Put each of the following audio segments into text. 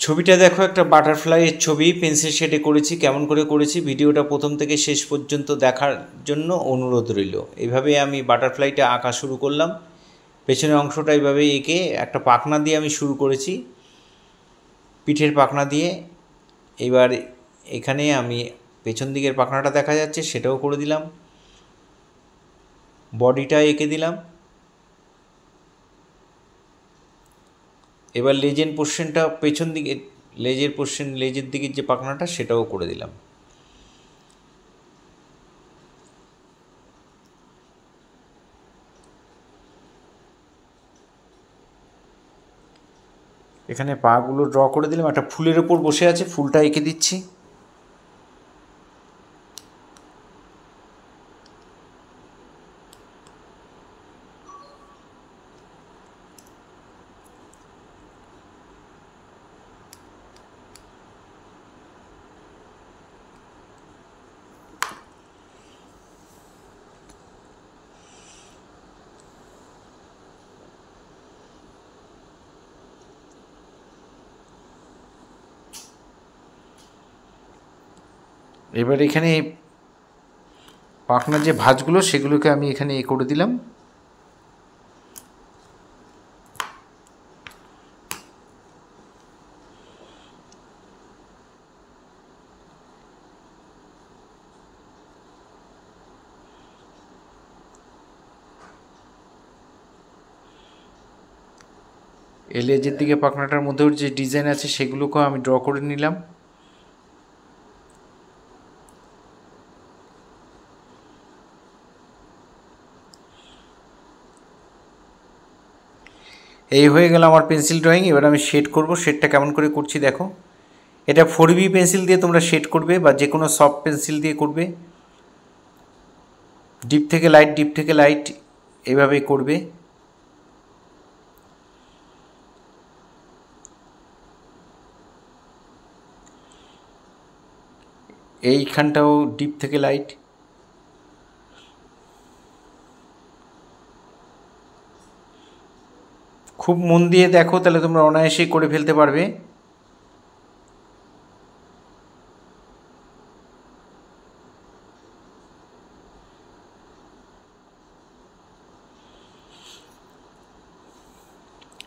ছবিটা দেখো, একটা বাটারফ্লাইয়ের ছবি পেন্সিল শেডে করেছি। কেমন করে করেছি ভিডিওটা প্রথম থেকে শেষ পর্যন্ত দেখার জন্য অনুরোধ রইল। এইভাবে আমি বাটারফ্লাইটা আঁকা শুরু করলাম। পেছনের অংশটা এইভাবে এঁকে একটা পাখনা দিয়ে আমি শুরু করেছি, পিঠের পাখনা দিয়ে। এবার এখানে আমি পেছন দিকের পাখনাটা দেখা যাচ্ছে সেটাও করে দিলাম, বডিটা এঁকে দিলাম। এবার লেজের পোর্শনটা পেছন দিকে, লেজের দিকের যে পাখনাটা সেটাও করে দিলাম। এখানে পাগুলো ড্র করে দিলাম। একটা ফুলের ওপর বসে আছে, ফুলটা এঁকে দিচ্ছি। এবার এখানে পাখনার যে ভাঁজগুলো সেগুলোকে আমি এখানে এ করে দিলাম। এই লেজের দিকে পাখনাটার মধ্যেও যে ডিজাইন আছে সেগুলোকেও আমি ড্র করে নিলাম। এই হয়ে গেল আমার পেন্সিল ড্রয়িং। এবার আমি শেড করব। শেডটা কেমন করে করছি দেখো। এটা 4B পেন্সিল দিয়ে তোমরা শেড করবে বা যে কোনো সফট পেন্সিল দিয়ে করবে। ডিপ থেকে লাইট, ডিপ থেকে লাইট এভাবে করবে। এইখানটাও ডিপ থেকে লাইট। খুব মন দিয়ে দেখো, তাহলে তোমরা অনায়াসেই করে ফেলতে পারবে।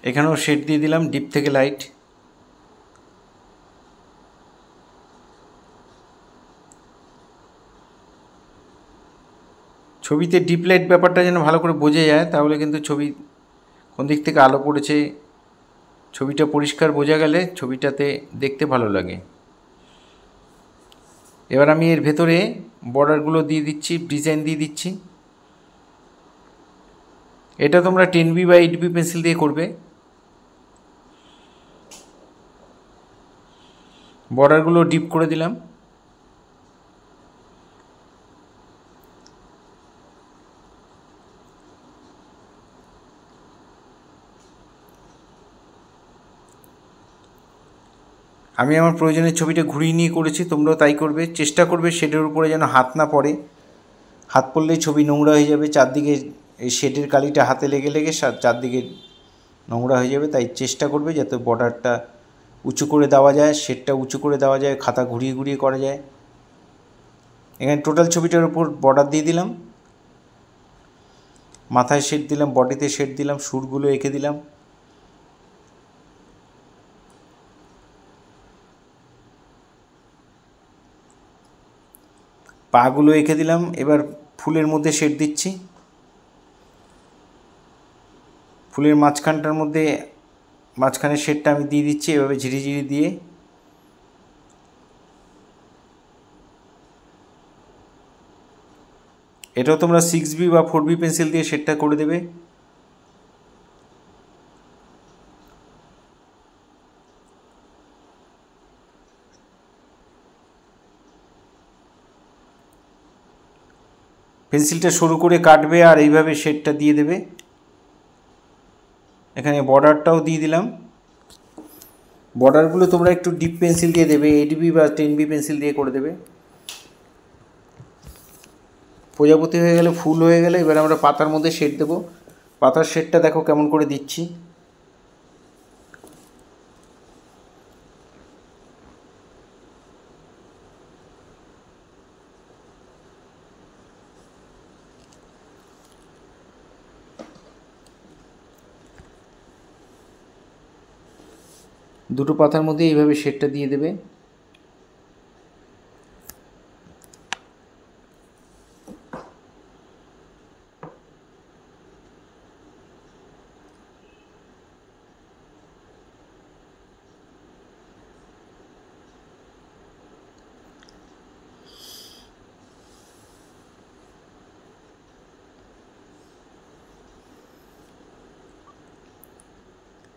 এখানেও শেড দিয়ে দিলাম, ডিপ থেকে লাইট। ছবিতে ডিপ লাইট ব্যাপারটা যেন ভালো করে বোঝা যায়, তাহলে কিন্তু ছবি কোন দিক থেকে আলো পড়েছে ছবিটা পরিষ্কার বোঝা গেলে ছবিটাতে দেখতে ভালো লাগে। এবার আমি এর ভেতরে বর্ডারগুলো দিয়ে দিচ্ছি, ডিজাইন দিয়ে দিচ্ছি। এটা তোমরা 10B বা 8B পেন্সিল দিয়ে করবে। বর্ডারগুলো ডিপ করে দিলাম। আমি আমার প্রয়োজনের ছবিটা ঘুরিয়ে নিয়ে করেছি, তোমরাও তাই করবে। চেষ্টা করবে শেডের উপরে যেন হাত না পড়ে। হাত পড়লেই ছবি নোংরা হয়ে যাবে, চারদিকে এই শেডের কালিটা হাতে লেগে লেগে চারদিকে নোংরা হয়ে যাবে। তাই চেষ্টা করবে যাতে বর্ডারটা উঁচু করে দেওয়া যায়, শেডটা উঁচু করে দেওয়া যায়, খাতা ঘুরিয়ে ঘুরিয়ে করা যায়। এখানে টোটাল ছবিটার উপর বর্ডার দিয়ে দিলাম, মাথায় শেড দিলাম, বডিতে শেড দিলাম, সুরগুলো এঁকে দিলাম। পাগুলো এঁকে দিলাম। এবার ফুলের মধ্যে শেড দিচ্ছি। ফুলের মাঝখানটার মধ্যে মাঝখানের শেডটা আমি দিয়ে দিচ্ছি এভাবে ঝিরিঝিরি দিয়ে। এটাও তোমরা 6B বা 4B পেন্সিল দিয়ে শেডটা করে দেবে। পেন্সিলটা সরু করে কাটবে আর এইভাবে শেডটা দিয়ে দেবে। এখানে বর্ডারটাও দিয়ে দিলাম। বর্ডারগুলো তোমরা একটু ডিপ পেন্সিল দিয়ে দেবে, 8B বা 10B পেন্সিল দিয়ে করে দেবে। প্রজাপতি হয়ে গেলে, ফুল হয়ে গেলে এবার আমরা পাতার মধ্যে শেড দেবো। পাতার শেডটা দেখো কেমন করে দিচ্ছি। দুটো পাতার মধ্যে এইভাবে শেডটা দিয়ে দেবে।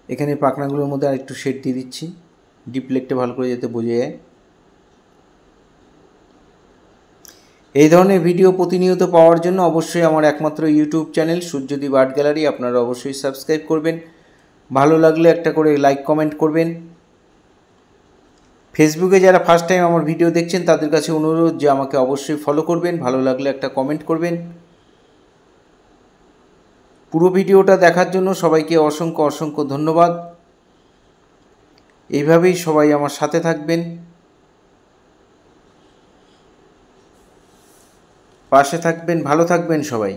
এখানে পাখনাগুলোর মধ্যে আর একটু শেড দিয়ে দিচ্ছি, ডিপ লেকটা ভালো করে যাতে বোঝা যায়। এই ধরনের ভিডিও প্রতিনিয়ত পাওয়ার জন্য অবশ্যই আমার একমাত্র YouTube channel Suryadip art gallery আপনারা অবশ্যই সাবস্ক্রাইব করবেন। ভালো লাগলে একটা করে লাইক কমেন্ট করবেন। ফেসবুকে যারা ফার্স্ট টাইম আমার ভিডিও দেখছেন তাদের কাছে অনুরোধ যে আমাকে অবশ্যই ফলো করবেন, ভালো লাগলে একটা কমেন্ট করবেন। পুরো ভিডিওটা দেখার জন্য সবাইকে অসংখ্য অসংখ্য ধন্যবাদ। এইভাবেই সবাই আমার সাথে থাকবেন, পাশে থাকবেন, ভালো থাকবেন সবাই।